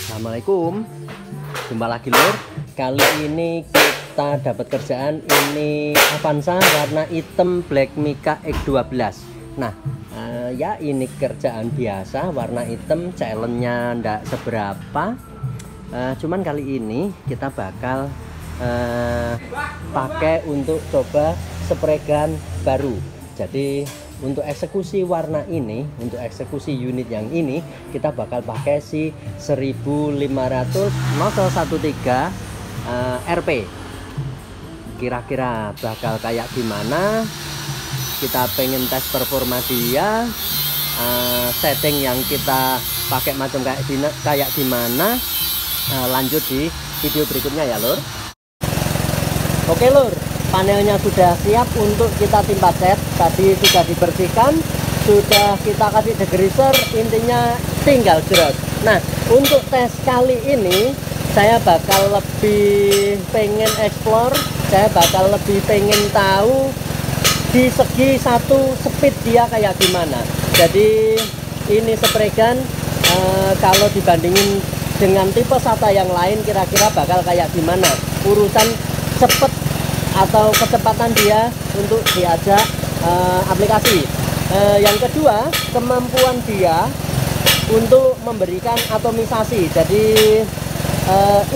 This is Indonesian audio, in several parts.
Assalamualaikum, jumpa lagi lur. Kali ini kita dapat kerjaan ini Avanza warna hitam Black Mica X12. Nah ya ini kerjaan biasa warna hitam, challenge-nya ndak seberapa, cuman kali ini kita bakal pakai untuk coba spray gun baru. Jadi untuk eksekusi warna ini, untuk eksekusi unit yang ini, kita bakal pakai si 1500 013 RP. Kira-kira bakal kayak gimana? Kita pengen tes performa dia, setting yang kita pakai macam kayak gimana. Lanjut di video berikutnya ya lur. Oke lur, panelnya sudah siap untuk kita timpa cat. Tadi sudah dibersihkan, sudah kita kasih degreaser, intinya tinggal jerot. Nah untuk tes kali ini saya bakal lebih pengen explore, saya bakal lebih pengen tahu di segi satu speed dia kayak gimana. Jadi ini spray gun kalau dibandingin dengan tipe SATA yang lain kira-kira bakal kayak gimana urusan cepet atau kecepatan dia untuk diajak aplikasi. Yang kedua, kemampuan dia untuk memberikan atomisasi. Jadi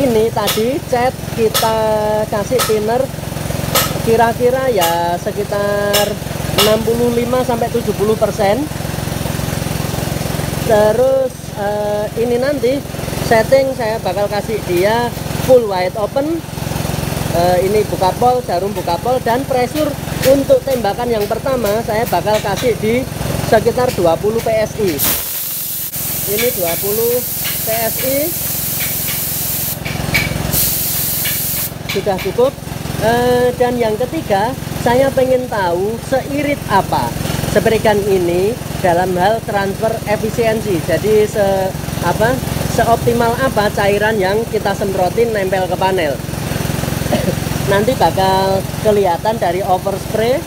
ini tadi cat kita kasih thinner kira-kira ya sekitar 65-70%. Terus ini nanti setting saya bakal kasih dia full wide open. Ini buka pol, jarum buka pol, dan pressure untuk tembakan yang pertama saya bakal kasih di sekitar 20 PSI. Ini 20 PSI sudah cukup. Dan yang ketiga, saya pengen tahu seirit apa spray gun ini dalam hal transfer efisiensi. Jadi seoptimal apa cairan yang kita semprotin nempel ke panel. Nanti bakal kelihatan dari overspray.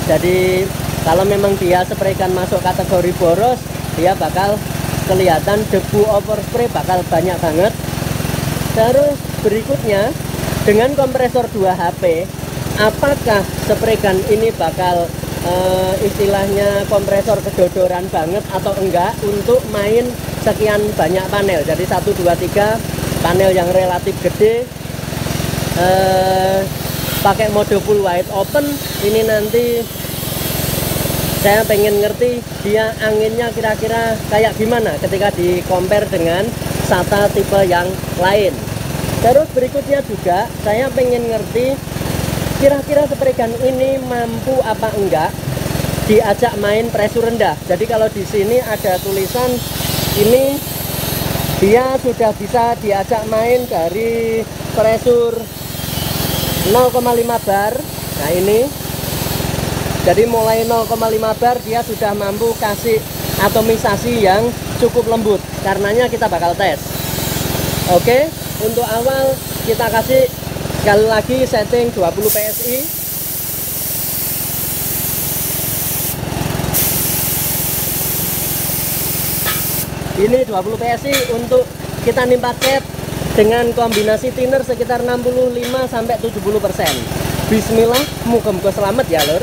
Jadi kalau memang dia spray gun masuk kategori boros, dia bakal kelihatan debu overspray bakal banyak banget. Terus berikutnya, dengan kompresor 2 HP, apakah spray gun ini bakal istilahnya kompresor kedodoran banget atau enggak untuk main sekian banyak panel. Jadi 1, 2, 3 panel yang relatif gede, pakai mode full wide open. Ini nanti saya pengen ngerti dia anginnya kira-kira kayak gimana ketika di compare dengan SATA tipe yang lain. Terus berikutnya juga saya pengen ngerti kira-kira spray gun ini mampu apa enggak diajak main pressure rendah. Jadi kalau di sini ada tulisan ini dia sudah bisa diajak main dari pressure 0,5 bar. Nah ini jadi mulai 0,5 bar dia sudah mampu kasih atomisasi yang cukup lembut. Karenanya kita bakal tes. Oke, untuk awal kita kasih sekali lagi setting 20 PSI. Ini 20 PSI untuk kita nimpa cat dengan kombinasi thinner sekitar 65-70%. Bismillah, muka-muka selamat ya lur.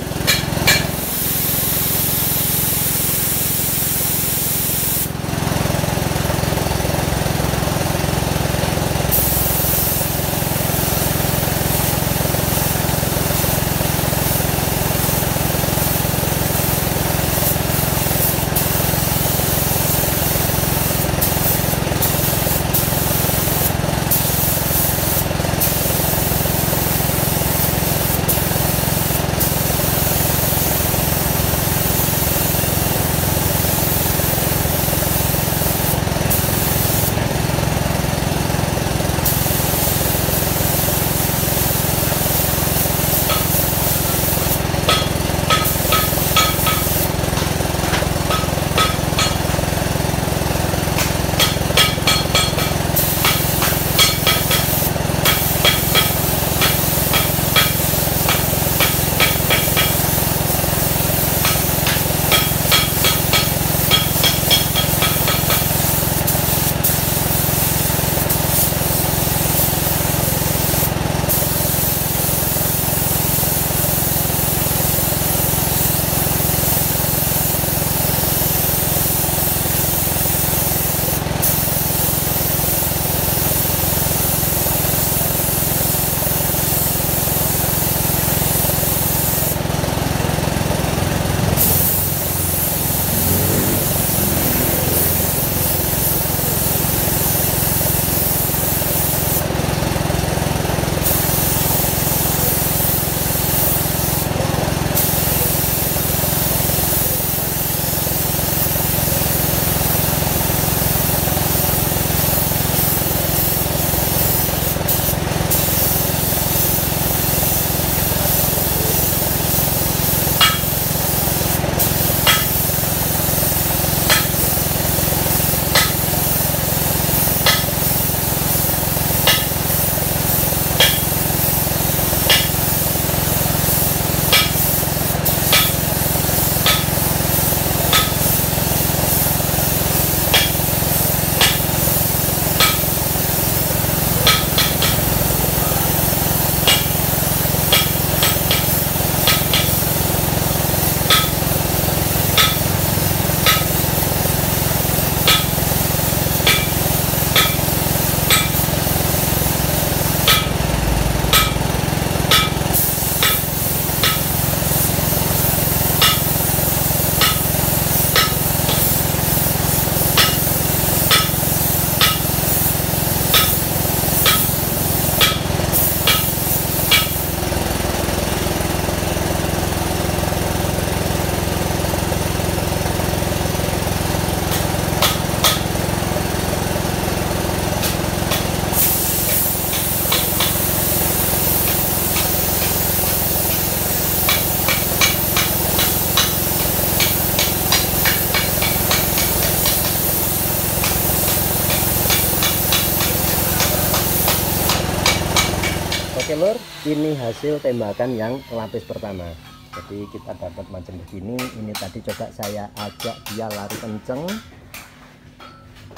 lur, ini hasil tembakan yang lapis pertama. Jadi kita dapat macam begini. Ini tadi coba saya ajak dia lari kenceng.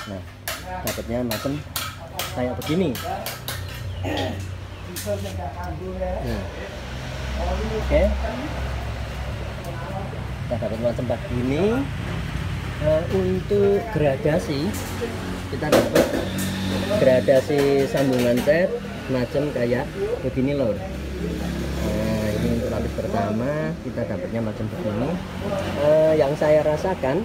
Nah, dapatnya macam kayak begini. Nah, oke, kita dapat macam begini. Untuk gradasi, kita dapat gradasi sambungan cat macam kayak begini lor. Nah, ini untuk lapis pertama kita dapatnya macam begini. Yang saya rasakan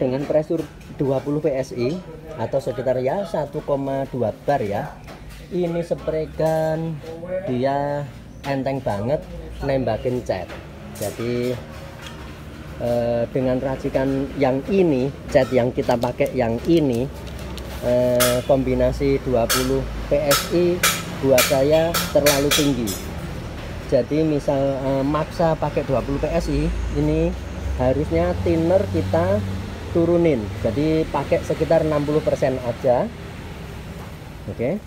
dengan pressure 20 PSI atau sekitar ya 1,2 bar ya, ini spray gun dia enteng banget nembakin cat. Jadi dengan racikan yang ini, cat yang kita pakai yang ini, kombinasi 20 PSI buat saya terlalu tinggi. Jadi misal maksa pakai 20 PSI, ini harusnya thinner kita turunin. Jadi pakai sekitar 60% aja. Oke.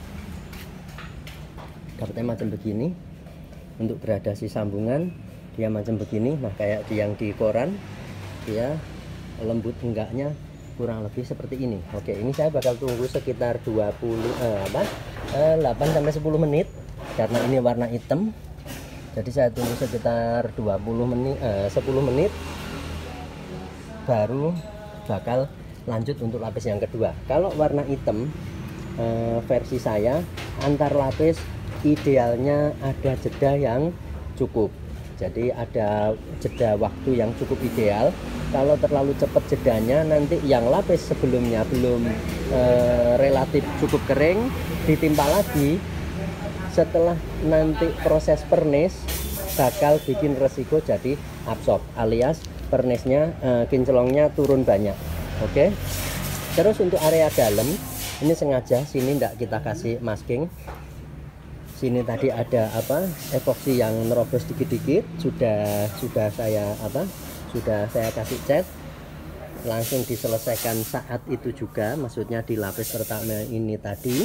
Dapatnya macam begini. Untuk gradasi sambungan dia macam begini. Nah, kayak yang di koran, dia lembut enggaknya kurang lebih seperti ini. Oke, ini saya bakal tunggu sekitar 8 sampai 10 menit karena ini warna hitam. Jadi saya tunggu sekitar 10 menit baru bakal lanjut untuk lapis yang kedua. Kalau warna hitam, versi saya antar lapis idealnya ada jeda yang cukup. Jadi ada jeda waktu yang cukup ideal. Kalau terlalu cepat jedanya, nanti yang lapis sebelumnya belum relatif cukup kering, ditimpa lagi. Setelah nanti proses pernis bakal bikin resiko jadi absorb, alias pernisnya kinclongnya turun banyak. Oke. Terus untuk area dalam ini sengaja sini tidak kita kasih masking. Sini tadi ada epoksi yang nerobos dikit-dikit, sudah saya kasih cat, langsung diselesaikan saat itu juga, maksudnya di lapis pertama ini tadi.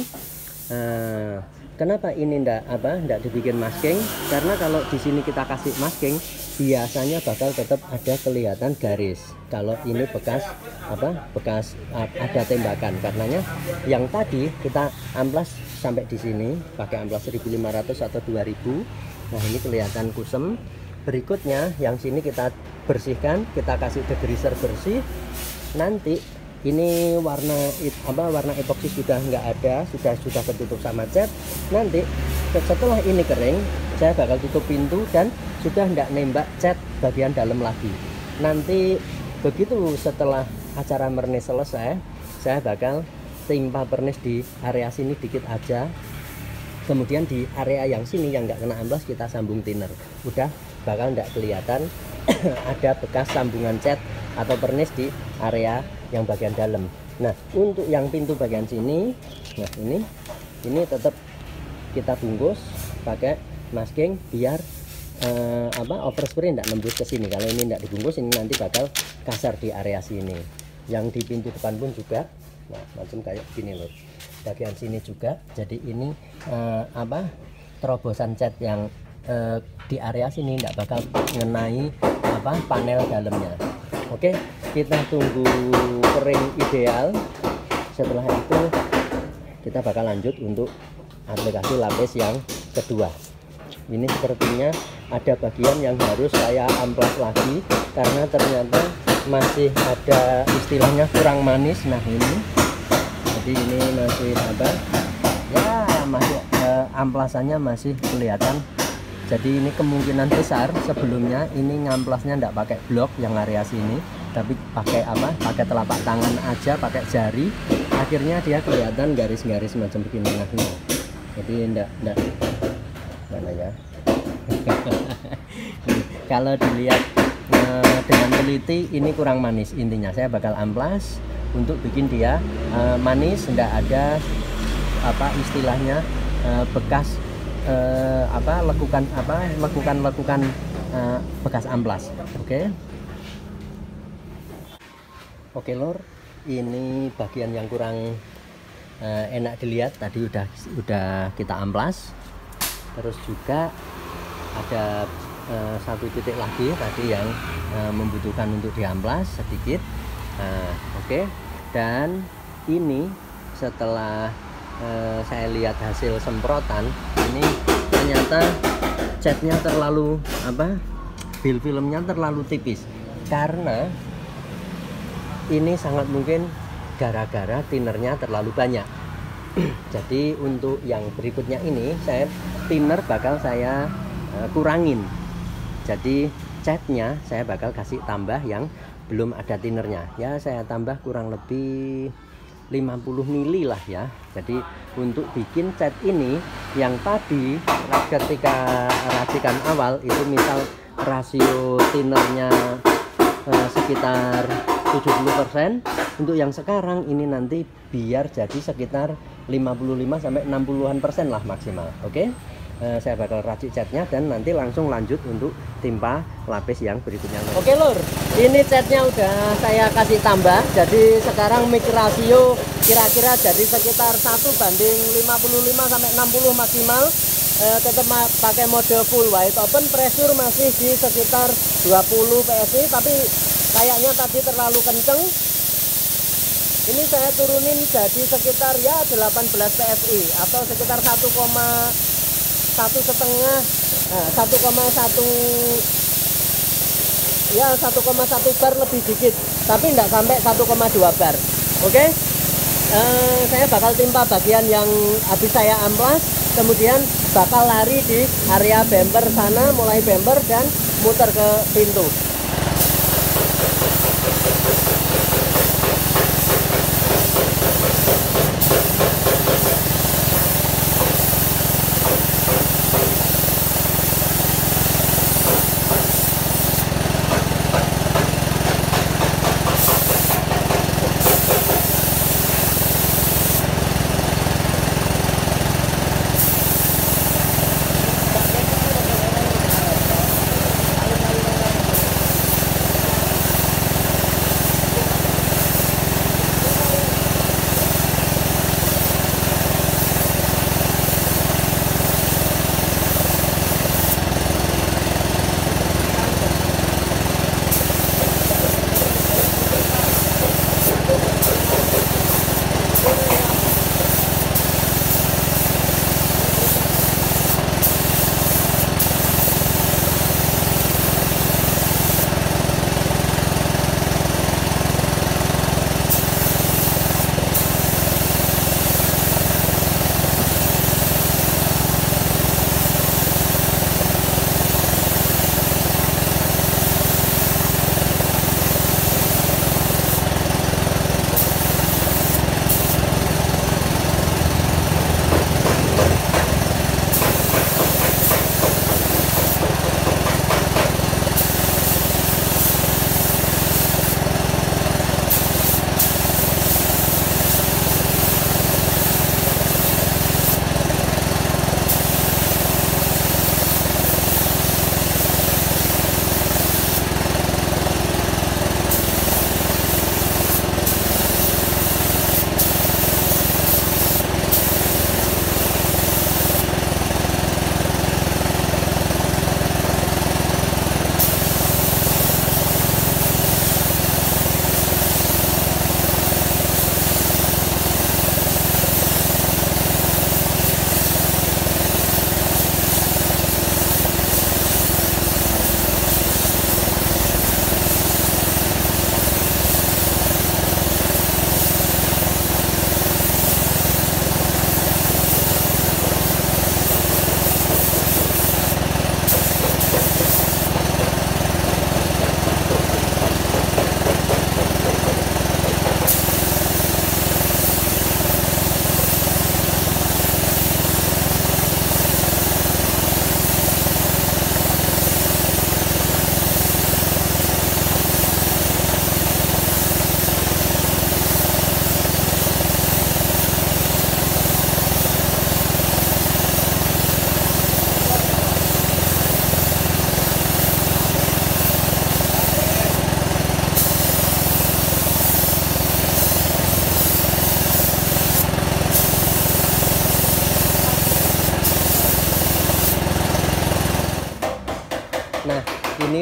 Kenapa ini ndak dibikin masking? Karena kalau di sini kita kasih masking, biasanya bakal tetap ada kelihatan garis. Kalau ini bekas ada tembakan, karenanya yang tadi kita amplas sampai di sini pakai amplas 1500 atau 2000. Nah, ini kelihatan kusem. Berikutnya yang sini kita bersihkan, kita kasih degreaser bersih. Nanti ini warna epoksi sudah nggak ada, sudah tertutup sama cat. Nanti setelah ini kering, saya bakal tutup pintu dan sudah nggak nembak cat bagian dalam lagi. Nanti begitu setelah acara mernis selesai, saya bakal timpa pernis di area sini dikit aja. Kemudian di area yang sini yang nggak kena amplas kita sambung thinner. Udah bakal nggak kelihatan ada bekas sambungan cat atau pernis di area yang bagian dalam. Nah, untuk yang pintu bagian sini, nah ini tetap kita bungkus pakai masking biar overspray tidak nembus ke sini. Kalau ini tidak dibungkus, ini nanti bakal kasar di area sini. Yang di pintu depan pun juga, nah macam kayak gini loh. Bagian sini juga. Jadi ini terobosan cat yang di area sini tidak bakal mengenai panel dalamnya. Oke, kita tunggu kering ideal. Setelah itu kita bakal lanjut untuk aplikasi lapis yang kedua. Ini sepertinya ada bagian yang harus saya amplas lagi karena ternyata masih ada istilahnya kurang manis. Nah, ini jadi ini masih masih amplasannya masih kelihatan. Jadi ini kemungkinan besar sebelumnya ini ngamplasnya tidak pakai blok yang area sini, tapi pakai pakai telapak tangan aja, pakai jari. Akhirnya dia kelihatan garis-garis macam begini. Nah, ini jadi enggak mana ya. Kalau dilihat dengan teliti ini kurang manis. Intinya saya bakal amplas untuk bikin dia manis, enggak ada istilahnya bekas lekukan bekas amplas. Oke lor, ini bagian yang kurang enak dilihat tadi udah kita amplas. Terus juga ada satu titik lagi tadi yang membutuhkan untuk diamplas sedikit. Oke. Dan ini setelah saya lihat hasil semprotan, ini ternyata catnya terlalu bil filmnya terlalu tipis, karena ini sangat mungkin gara-gara thinnernya terlalu banyak. Jadi untuk yang berikutnya ini thinner bakal saya kurangin. Jadi catnya saya bakal kasih tambah yang belum ada thinnernya. Ya saya tambah kurang lebih 50 mili lah ya. Jadi untuk bikin cat ini yang tadi ketika racikan awal itu misal rasio thinnernya sekitar 70%, untuk yang sekarang ini nanti biar jadi sekitar 55-60% lah maksimal. Oke. Saya bakal racik catnya dan nanti langsung lanjut untuk timpa lapis yang berikutnya. Oke lur, ini catnya udah saya kasih tambah, jadi sekarang mix rasio kira-kira jadi sekitar 1:55-60 maksimal. Tetap pakai mode full wide open, pressure masih di sekitar 20 PSI, tapi kayaknya tadi terlalu kenceng. Ini saya turunin jadi sekitar ya 18 PSI atau sekitar 1,1 bar lebih dikit, tapi tidak sampai 1,2 bar. Oke. Saya bakal timpa bagian yang habis saya amplas, kemudian bakal lari di area bumper sana, mulai bumper dan muter ke pintu.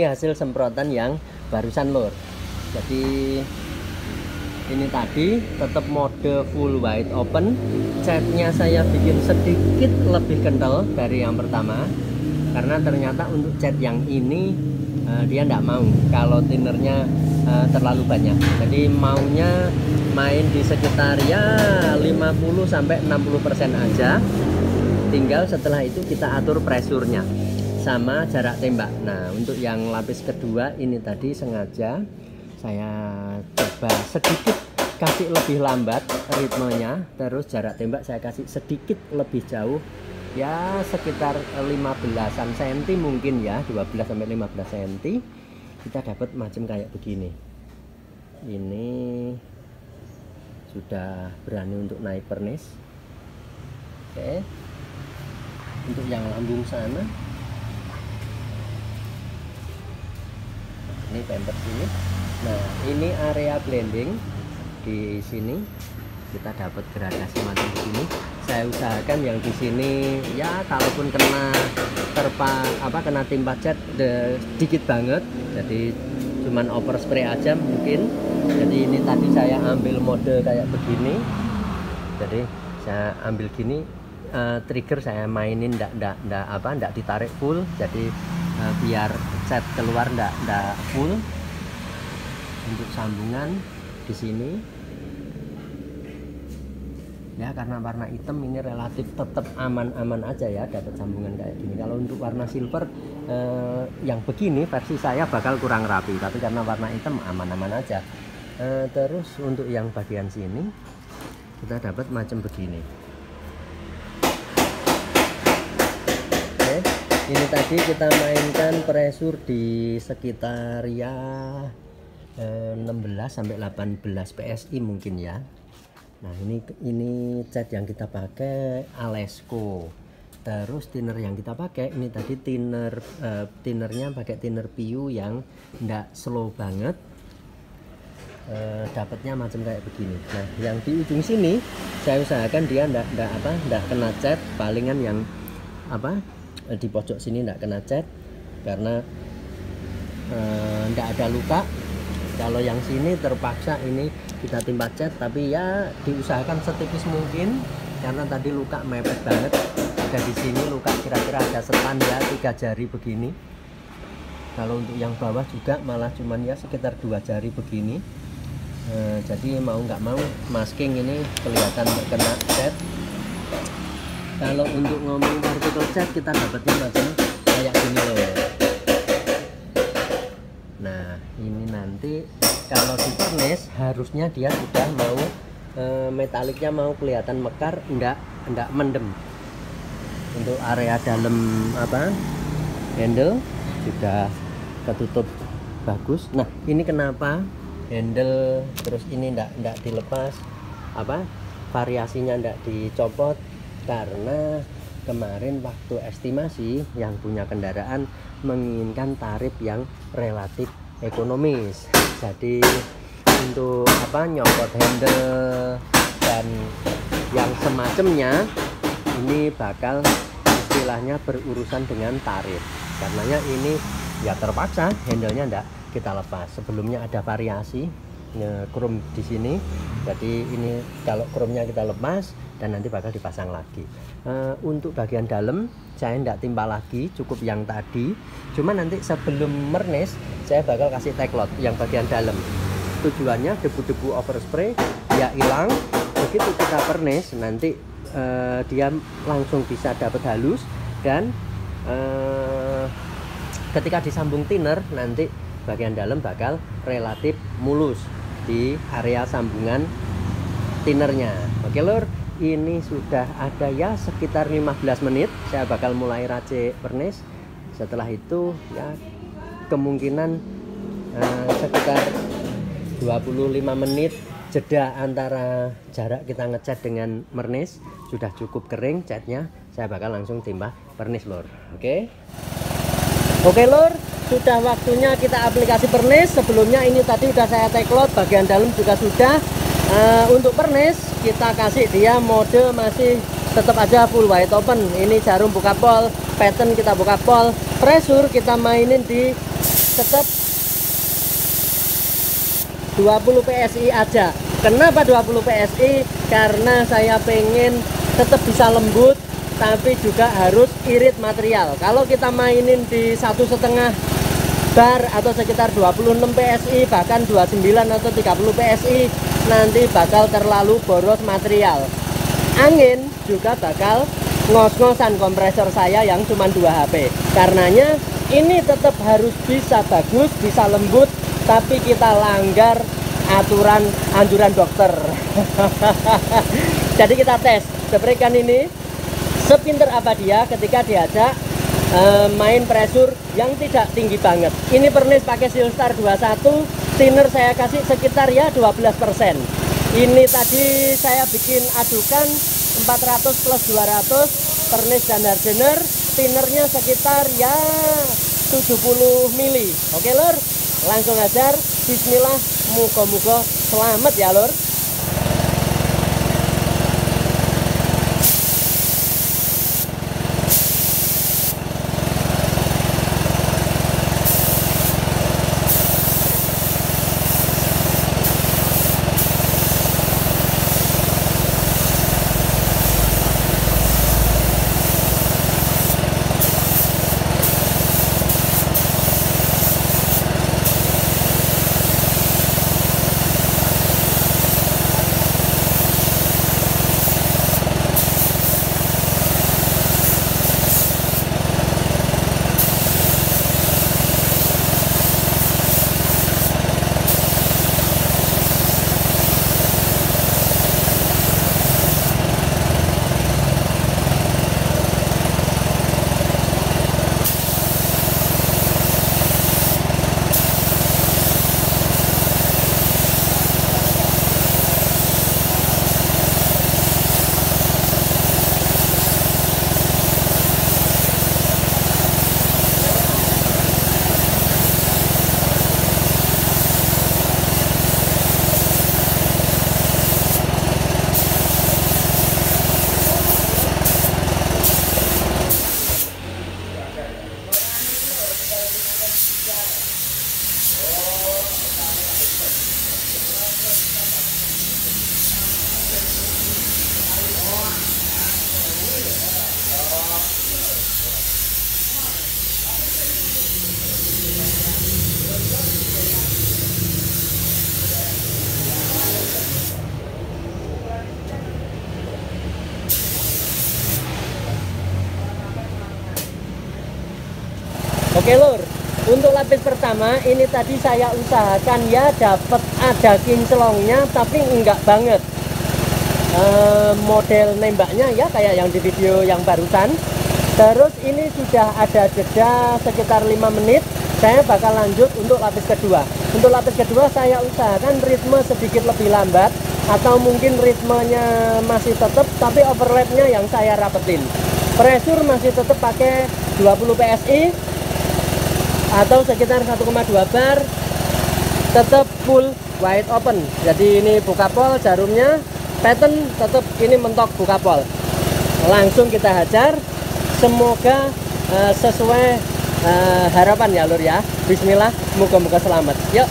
hasil semprotan yang barusan lur. Jadi ini tadi tetap mode full wide open. Catnya saya bikin sedikit lebih kental dari yang pertama, karena ternyata untuk cat yang ini dia tidak mau kalau tinernya terlalu banyak. Jadi maunya main di sekitar ya 50-60% aja. Tinggal setelah itu kita atur presurnya sama jarak tembak. Nah, untuk yang lapis kedua ini tadi sengaja saya coba sedikit kasih lebih lambat ritmenya, terus jarak tembak saya kasih sedikit lebih jauh, ya sekitar 15-an cm mungkin ya, 12-15 cm. Kita dapat macam kayak begini. Ini sudah berani untuk naik pernis. Oke, untuk yang lambung sana ini pamper sini. Nah, ini area blending. Di sini kita dapat gradasi macam begini. Saya usahakan yang di sini ya kalaupun kena kena timpa cat sedikit banget, jadi cuman overspray aja mungkin. Jadi ini tadi saya ambil mode kayak begini. Jadi saya ambil gini, trigger saya mainin ndak ditarik full, jadi biar cat keluar ndak full. Untuk sambungan di sini ya, karena warna hitam ini relatif tetap aman-aman aja ya, dapat sambungan kayak gini. Kalau untuk warna silver yang begini versi saya bakal kurang rapi, tapi karena warna hitam aman-aman aja. Terus untuk yang bagian sini kita dapat macam begini. Oke, ini tadi kita mainkan pressure di sekitar ya 16-18 PSI mungkin ya. Nah, ini cat yang kita pakai Alesco. Terus thinner yang kita pakai ini tadi thinnernya pakai thinner PU yang ndak slow banget. Dapatnya macam kayak begini. Nah, yang di ujung sini saya usahakan dia ndak kena cat, palingan yang di pojok sini ndak kena cat karena ndak ada luka. Kalau yang sini terpaksa ini kita timpa cat, tapi ya diusahakan setipis mungkin karena tadi luka mepet banget. Ada di sini luka kira-kira ada setan ya 3 jari begini. Kalau untuk yang bawah juga malah cuman ya sekitar 2 jari begini. Jadi mau nggak mau masking ini kelihatan terkena cat. Kalau untuk ngomong particle cat kita dapatnya macam kayak gini loh. Nah, ini nanti kalau di furnace harusnya dia sudah mau metaliknya mau kelihatan mekar, enggak mendem. Untuk area dalam handle sudah ketutup bagus. Nah, ini kenapa handle terus ini enggak dilepas variasinya enggak dicopot, karena kemarin waktu estimasi yang punya kendaraan menginginkan tarif yang relatif ekonomis. Jadi untuk nyopot handle dan yang semacamnya ini bakal istilahnya berurusan dengan tarif. Karenanya ini ya terpaksa handlenya enggak kita lepas. Sebelumnya ada variasi chrome di sini. Jadi ini kalau chrome-nya kita lepas dan nanti bakal dipasang lagi. Untuk bagian dalam saya tidak timpa lagi, cukup yang tadi. Cuma nanti sebelum mernes saya bakal kasih taglot yang bagian dalam. Tujuannya debu-debu overspray ya hilang. Begitu kita pernes nanti dia langsung bisa dapat halus, dan ketika disambung thinner nanti bagian dalam bakal relatif mulus di area sambungan thinnernya. Oke lur, ini sudah ada ya sekitar 15 menit saya bakal mulai racik pernis. Setelah itu ya kemungkinan sekitar 25 menit jeda antara jarak kita ngecat dengan mernis. Sudah cukup kering catnya, saya bakal langsung timpa pernis lur. Oke lur, sudah waktunya kita aplikasi pernis. Sebelumnya ini tadi udah saya taglot, bagian dalam juga sudah. Untuk pernis kita kasih dia mode masih tetap aja full wide open. Ini jarum buka pol, pattern kita buka pol, pressure kita mainin di tetap 20 PSI aja. Kenapa 20 PSI? Karena saya pengen tetap bisa lembut, tapi juga harus irit material. Kalau kita mainin di 1,5 bar atau sekitar 26 PSI, bahkan 29 atau 30 PSI, nanti bakal terlalu boros material. Angin juga bakal ngos-ngosan kompresor saya yang cuma 2 HP. Karenanya ini tetap harus bisa bagus, bisa lembut, tapi kita langgar aturan anjuran dokter. Jadi kita tes seprikan ini sepinter apa dia ketika diajak main pressure yang tidak tinggi banget. Ini pernis pakai Sealstar 21, thinner saya kasih sekitar ya 12%. Ini tadi saya bikin adukan 400 plus 200 pernis dan hardener, thinnernya sekitar ya 70 mili. Oke lur, langsung ajar. Bismillah, muka-muka selamat ya lur. Oke lur, untuk lapis pertama ini tadi saya usahakan ya dapat ada kinclongnya tapi enggak banget. Model nembaknya ya kayak yang di video yang barusan. Terus ini sudah ada jeda sekitar 5 menit. Saya bakal lanjut untuk lapis kedua. Untuk lapis kedua saya usahakan ritme sedikit lebih lambat, atau mungkin ritmenya masih tetap tapi overlapnya yang saya rapetin. Pressure masih tetap pakai 20 PSI atau sekitar 1,2 bar, tetap full wide open. Jadi ini buka pol jarumnya, pattern tetap ini mentok buka pol. Langsung kita hajar, semoga sesuai harapan ya lur ya. Bismillah, moga-moga selamat. Yuk.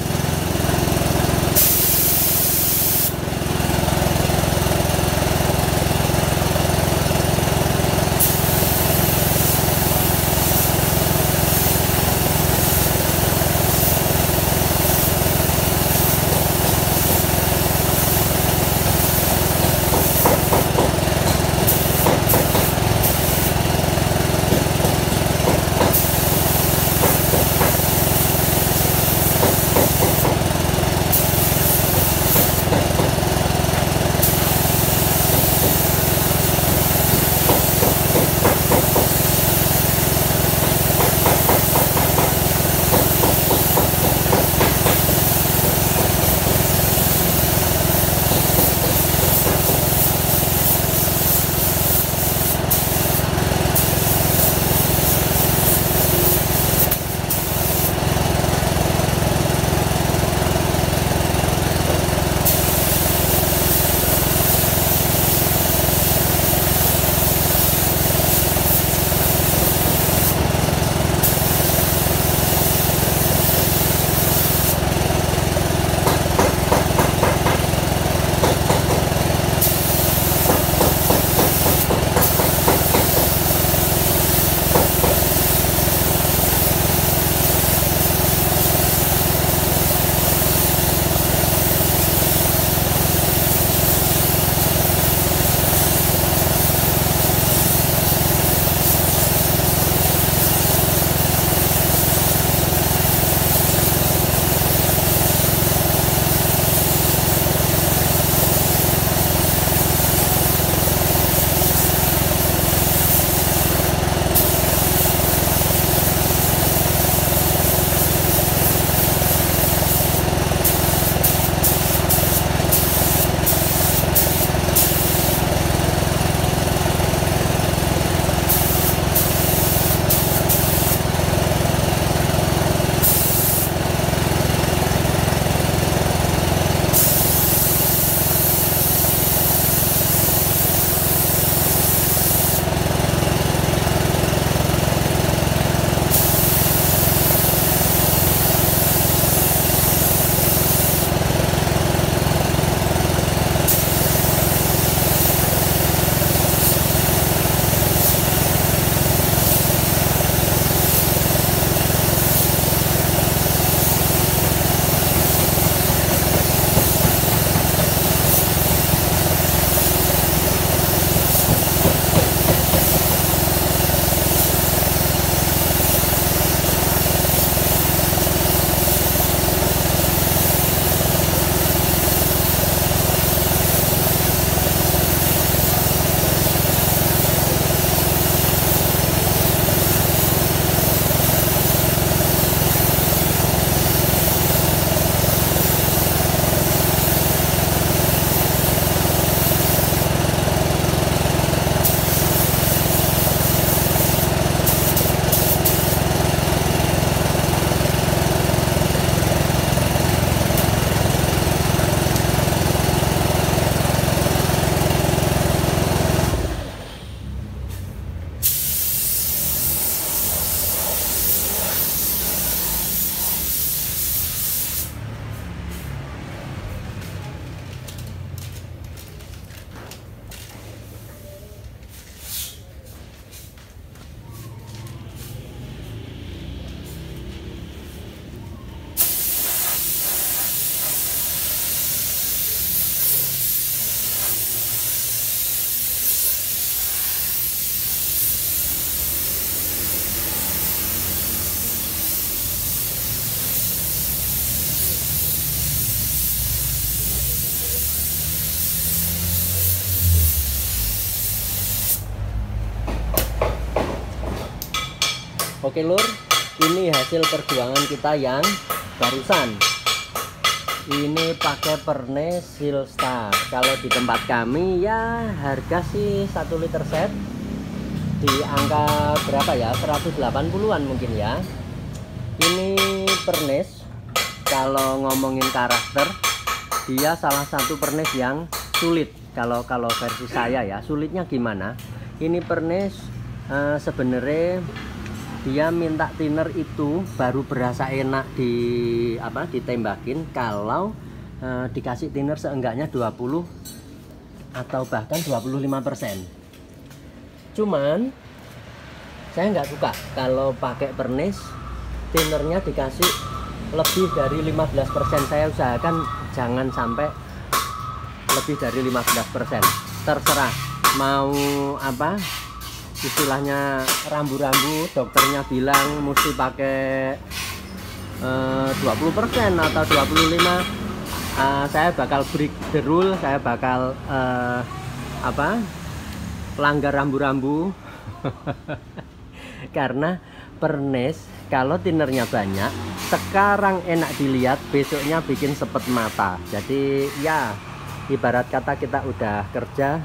Oke lur, ini hasil perjuangan kita yang barusan. Ini pakai pernis Silstar. Kalau di tempat kami ya harga sih 1 liter set di angka berapa ya, 180-an mungkin ya. Ini pernis, kalau ngomongin karakter, dia salah satu pernis yang sulit. Kalau versi saya ya, sulitnya gimana? Ini pernis sebenarnya dia minta thinner itu baru berasa enak ditembakin kalau dikasih thinner seenggaknya 20 atau bahkan 25%. Cuman saya nggak suka kalau pakai pernis thinnernya dikasih lebih dari 15%. Saya usahakan jangan sampai lebih dari 15%. Terserah mau apa istilahnya, rambu-rambu dokternya bilang mesti pakai 20% atau 25%, saya bakal break the rule, saya bakal pelanggar rambu-rambu. Karena pernis kalau thinnernya banyak, sekarang enak dilihat, besoknya bikin sepet mata. Jadi ya ibarat kata kita udah kerja,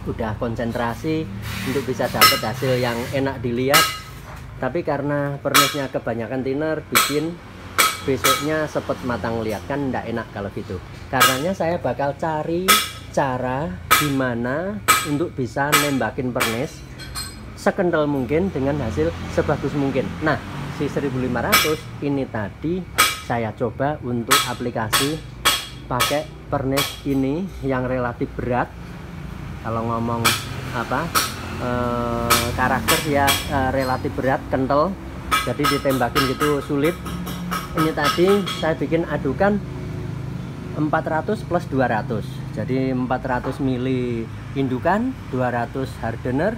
udah konsentrasi untuk bisa dapat hasil yang enak dilihat, tapi karena pernisnya kebanyakan thinner bikin besoknya sepet mata ngeliat, kan enggak enak kalau gitu. Karenanya saya bakal cari cara gimana untuk bisa nembakin pernis sekental mungkin dengan hasil sebagus mungkin. Nah, si 1500 ini tadi saya coba untuk aplikasi pakai pernis ini yang relatif berat. Kalau ngomong karakter ya relatif berat, kental, jadi ditembakin gitu sulit. Ini tadi saya bikin adukan 400 plus 200, jadi 400 mili indukan, 200 hardener,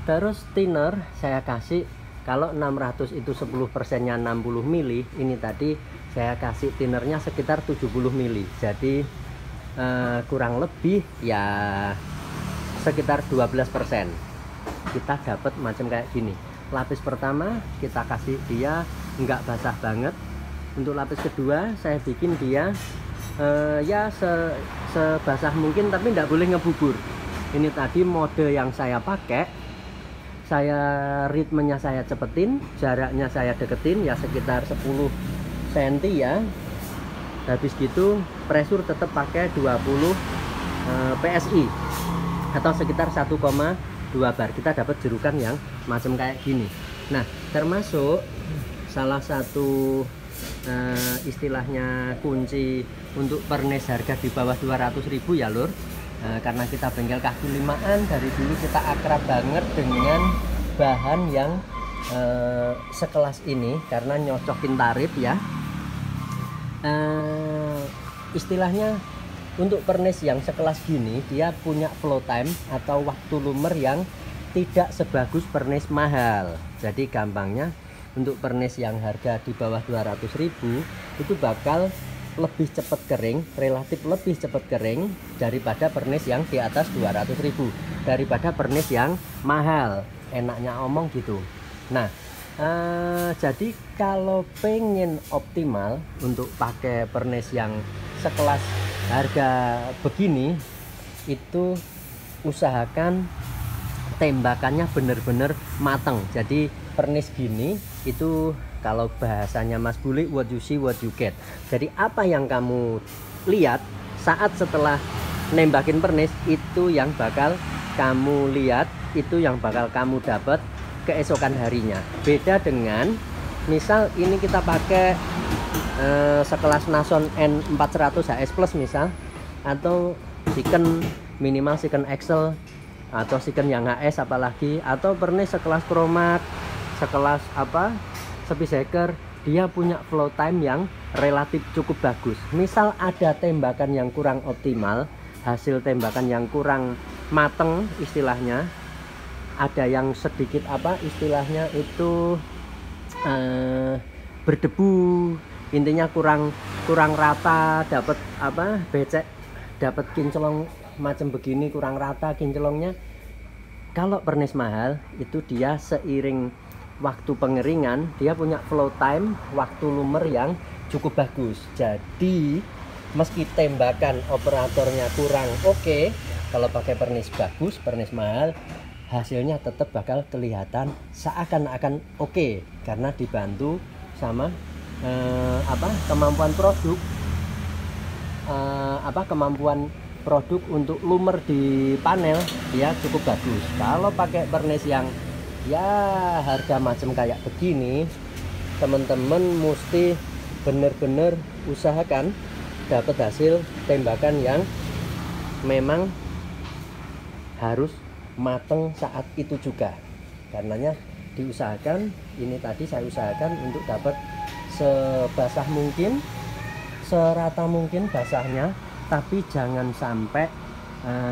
terus thinner saya kasih, kalau 600 itu 10%-nya 60 mili, ini tadi saya kasih thinnernya sekitar 70 mili, jadi kurang lebih ya sekitar 12%. Kita dapat macam kayak gini. Lapis pertama kita kasih dia nggak basah banget. Untuk lapis kedua saya bikin dia ya sebasah mungkin, tapi nggak boleh ngebubur. Ini tadi mode yang saya pakai, saya ritmenya saya cepetin, jaraknya saya deketin ya sekitar 10 cm ya. Habis gitu pressure tetap pakai 20 PSI atau sekitar 1,2 bar. Kita dapat jerukan yang macam kayak gini. Nah, termasuk salah satu istilahnya kunci untuk pernis harga di bawah 200.000 ya lur, karena kita bengkel kaki limaan, dari dulu kita akrab banget dengan bahan yang sekelas ini karena nyocokin tarif ya. Istilahnya untuk pernis yang sekelas gini dia punya flow time atau waktu lumer yang tidak sebagus pernis mahal. Jadi gampangnya untuk pernis yang harga di bawah 200.000 itu bakal lebih cepat kering, relatif lebih cepat kering daripada pernis yang di atas 200.000, daripada pernis yang mahal. Enaknya omong gitu. Nah, jadi kalau pengen optimal untuk pakai pernis yang sekelas harga begini, itu usahakan tembakannya bener-bener mateng. Jadi pernis gini itu kalau bahasanya Mas Buli, what you see what you get. Jadi apa yang kamu lihat saat setelah nembakin pernis, itu yang bakal kamu lihat, itu yang bakal kamu dapat keesokan harinya. Beda dengan misal ini kita pakai sekelas Nason N400 HS Plus misal, atau Siken minimal Siken Excel atau Siken yang HS apalagi, atau pernis sekelas Chromax, sekelas Speedseeker, dia punya flow time yang relatif cukup bagus. Misal ada tembakan yang kurang optimal, hasil tembakan yang kurang mateng istilahnya, ada yang sedikit istilahnya itu berdebu, intinya kurang rata, dapat becek, dapat kinclong macam begini, kurang rata kinclongnya. Kalau pernis mahal itu dia seiring waktu pengeringan dia punya flow time, waktu lumer yang cukup bagus. Jadi meski tembakan operatornya kurang oke, kalau pakai pernis bagus, pernis mahal, hasilnya tetap bakal kelihatan seakan-akan oke, karena dibantu sama kemampuan produk, kemampuan produk untuk lumer di panel dia cukup bagus. Kalau pakai pernis yang ya harga macam kayak begini, teman-teman mesti bener-bener usahakan dapat hasil tembakan yang memang harus mateng saat itu juga. Karenanya diusahakan, ini tadi saya usahakan untuk dapat sebasah mungkin, serata mungkin basahnya, tapi jangan sampai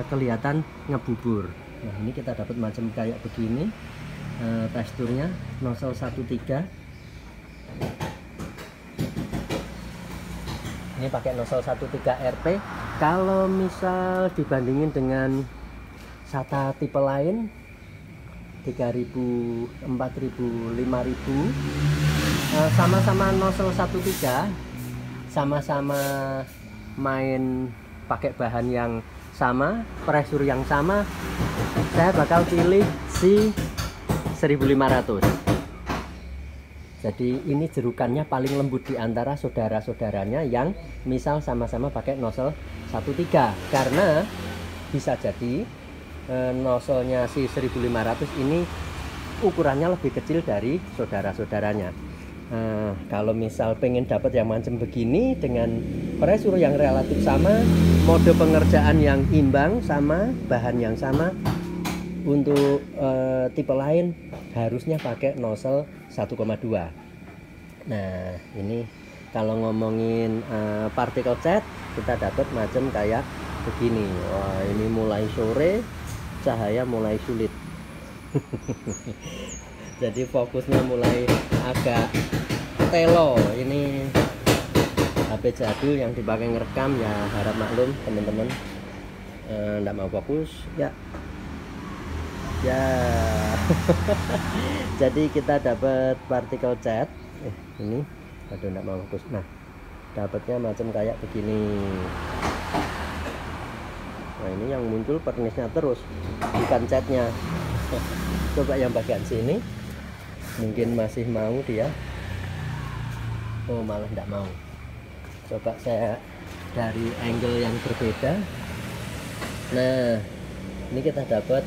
kelihatan ngebubur. Nah, ini kita dapat macam kayak begini, teksturnya nozzle 13. Ini pakai nozzle 13 RP. Kalau misal dibandingin dengan SATA tipe lain 3000, 4000, 5000, sama-sama nozzle 13, sama-sama main pakai bahan yang sama, pressure yang sama, saya bakal pilih si 1500. Jadi ini jerukannya paling lembut di antara saudara-saudaranya yang misal sama-sama pakai nozzle 13, karena bisa jadi nozzle-nya si 1500 ini ukurannya lebih kecil dari saudara-saudaranya. Kalau misal pengen dapat yang macam begini dengan pressure yang relatif sama, mode pengerjaan yang imbang sama, bahan yang sama, untuk tipe lain harusnya pakai nozzle 1,2. Nah, ini kalau ngomongin particle cat, kita dapat macam kayak begini. Wah, ini mulai sore, cahaya mulai sulit. Jadi fokusnya mulai agak telo. Ini HP jadul yang dipakai ngerekam, ya harap maklum teman-teman. Nggak mau fokus ya. Jadi kita dapat particle cat. Ini aduh, nggak mau fokus. Nah, dapatnya macam kayak begini. Nah, ini yang muncul pernisnya terus, bukan catnya. Coba yang bagian sini, mungkin masih mau dia. Oh, malah nggak mau. Coba saya dari angle yang berbeda. Nah, ini kita dapat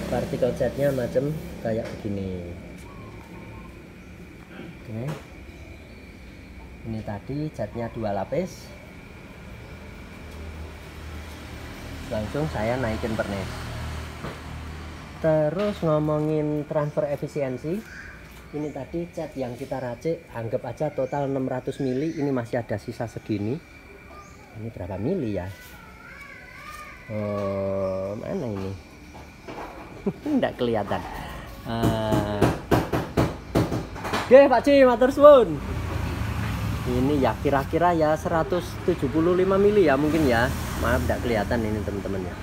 particle catnya macam kayak begini. Oke. Ini tadi catnya 2 lapis. Langsung saya naikin pernis. Terus ngomongin transfer efisiensi, ini tadi cat yang kita racik, anggap aja total 600 mili, ini masih ada sisa segini. Ini berapa mili ya? Mana ini? Nggak kelihatan. Oke, Pak Ci, matur suwun. Ini ya kira-kira ya 175 mili ya mungkin ya. Maaf nggak kelihatan ini teman-teman ya.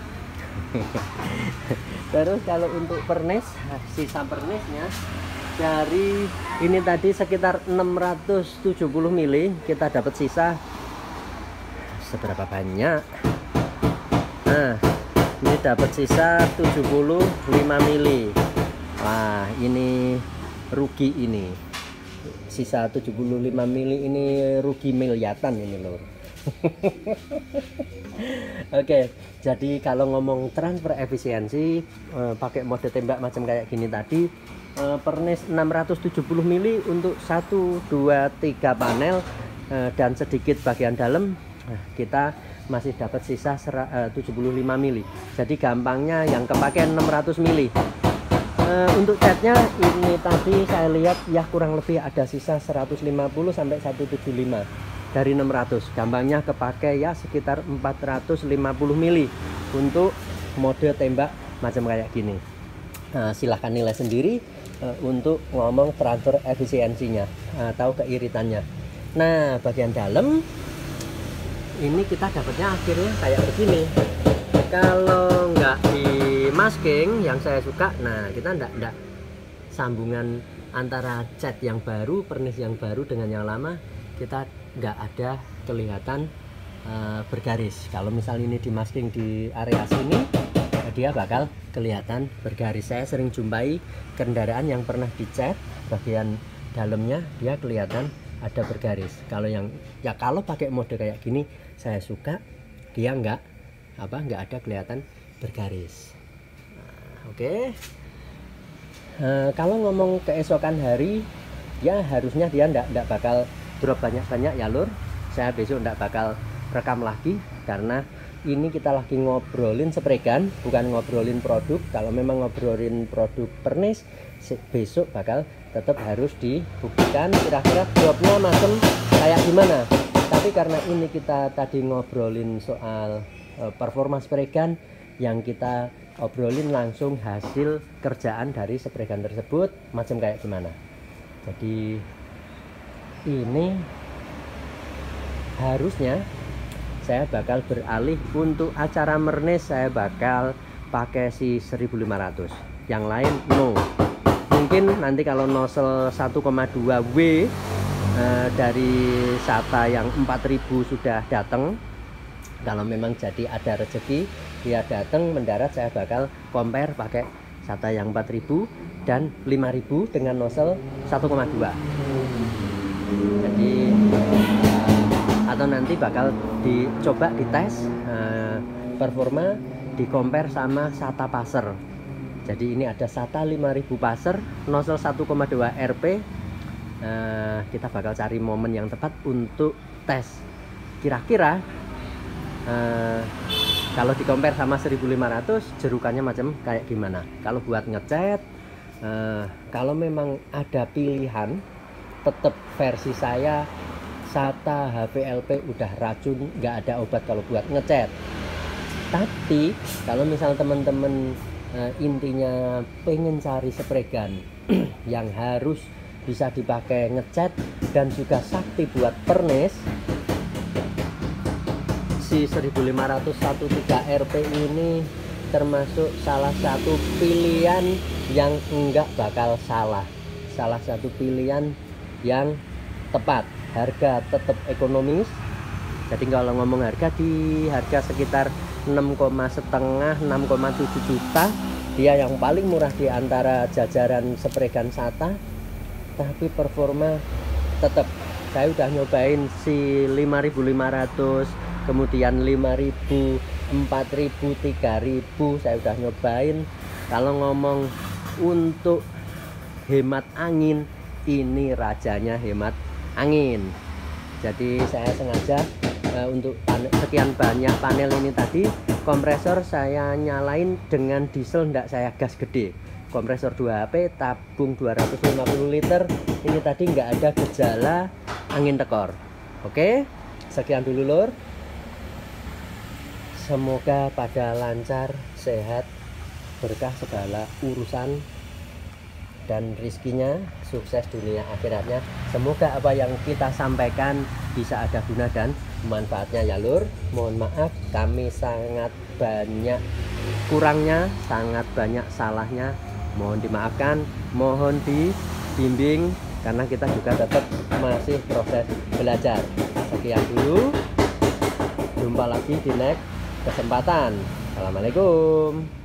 Terus kalau untuk pernis, sisa pernisnya dari ini tadi sekitar 670 mili, kita dapat sisa seberapa banyak? Nah, ini dapat sisa 75 mili. Wah, ini rugi ini. Sisa 75 mili ini rugi miliatan ini lor. Oke, jadi kalau ngomong transfer efisiensi, pakai mode tembak macam kayak gini tadi, pernis 670 mili untuk 1, 2, 3 panel, dan sedikit bagian dalam, kita masih dapat sisa 75 mili. Jadi gampangnya yang kepake 600 mili. Untuk catnya ini tadi saya lihat ya kurang lebih ada sisa 150 sampai 175 dari 600. Gampangnya kepake ya sekitar 450 mili untuk mode tembak macam kayak gini. Silahkan nilai sendiri untuk ngomong transfer efisiensinya atau keiritannya. Nah, bagian dalam ini kita dapatnya akhirnya kayak begini. Kalau nggak di masking yang saya suka, nah kita nggak sambungan antara cat yang baru, pernis yang baru dengan yang lama, kita nggak ada kelihatan bergaris. Kalau misalnya ini dimasking di area sini, dia bakal kelihatan bergaris. Saya sering jumpai kendaraan yang pernah dicat bagian dalamnya, dia kelihatan ada bergaris. Kalau pakai mode kayak gini, saya suka dia nggak ada kelihatan bergaris. Nah, oke. Kalau ngomong keesokan hari, ya harusnya dia nggak bakal drop banyak-banyak ya lur. Saya besok nggak bakal rekam lagi karena ini kita lagi ngobrolin spray gun, bukan ngobrolin produk. Kalau memang ngobrolin produk pernis, besok bakal tetap harus dibuktikan kira-kira dropnya macam kayak gimana. Tapi karena ini kita tadi ngobrolin soal performa spray gun, yang kita obrolin langsung hasil kerjaan dari spray gun tersebut macam kayak gimana. Jadi ini harusnya saya bakal beralih untuk acara mernes, saya bakal pakai si 1500. Yang lain no. Mungkin nanti kalau nozzle 1,2W dari SATA yang 4000 sudah datang, kalau memang jadi ada rezeki dia datang mendarat, saya bakal compare pakai SATA yang 4000 dan 5000 dengan nozzle 1,2. Jadi atau nanti bakal dicoba dites performa, di compare sama SATA passer. Jadi ini ada SATA 5000 passer, nozzle 1,2 Rp. Kita bakal cari momen yang tepat untuk tes. Kira-kira kalau di compare sama 1500 jerukannya macam kayak gimana. Kalau buat ngecat, kalau memang ada pilihan, tetap versi saya SATA HVLP udah racun, nggak ada obat kalau buat ngecat. Tapi kalau misal teman-teman intinya pengen cari spray gun yang harus bisa dipakai ngecat dan juga sakti buat pernis, si 1500 13 Rp ini termasuk salah satu pilihan yang enggak bakal salah. Salah satu pilihan yang tepat. Harga tetap ekonomis. Jadi kalau ngomong harga, di harga sekitar 6,5 6,7 juta, dia yang paling murah di antara jajaran spray gun SATA. Tapi performa tetap, saya udah nyobain si 5500, kemudian 5000, 4000, 3000, saya udah nyobain. Kalau ngomong untuk hemat angin, ini rajanya hemat angin. Jadi saya sengaja untuk sekian banyak panel ini tadi, kompresor saya nyalain dengan diesel, enggak saya gas gede. Kompresor 2 HP, tabung 250 liter. Ini tadi nggak ada gejala angin tekor. Oke, sekian dulu lur. Semoga pada lancar, sehat, berkah segala urusan, dan rizkinya sukses dunia akhiratnya. Semoga apa yang kita sampaikan bisa ada guna dan manfaatnya ya lur. Mohon maaf kami sangat banyak kurangnya, sangat banyak salahnya, mohon dimaafkan, mohon dibimbing karena kita juga tetap masih proses belajar. Sekian dulu, jumpa lagi di next kesempatan. Assalamualaikum.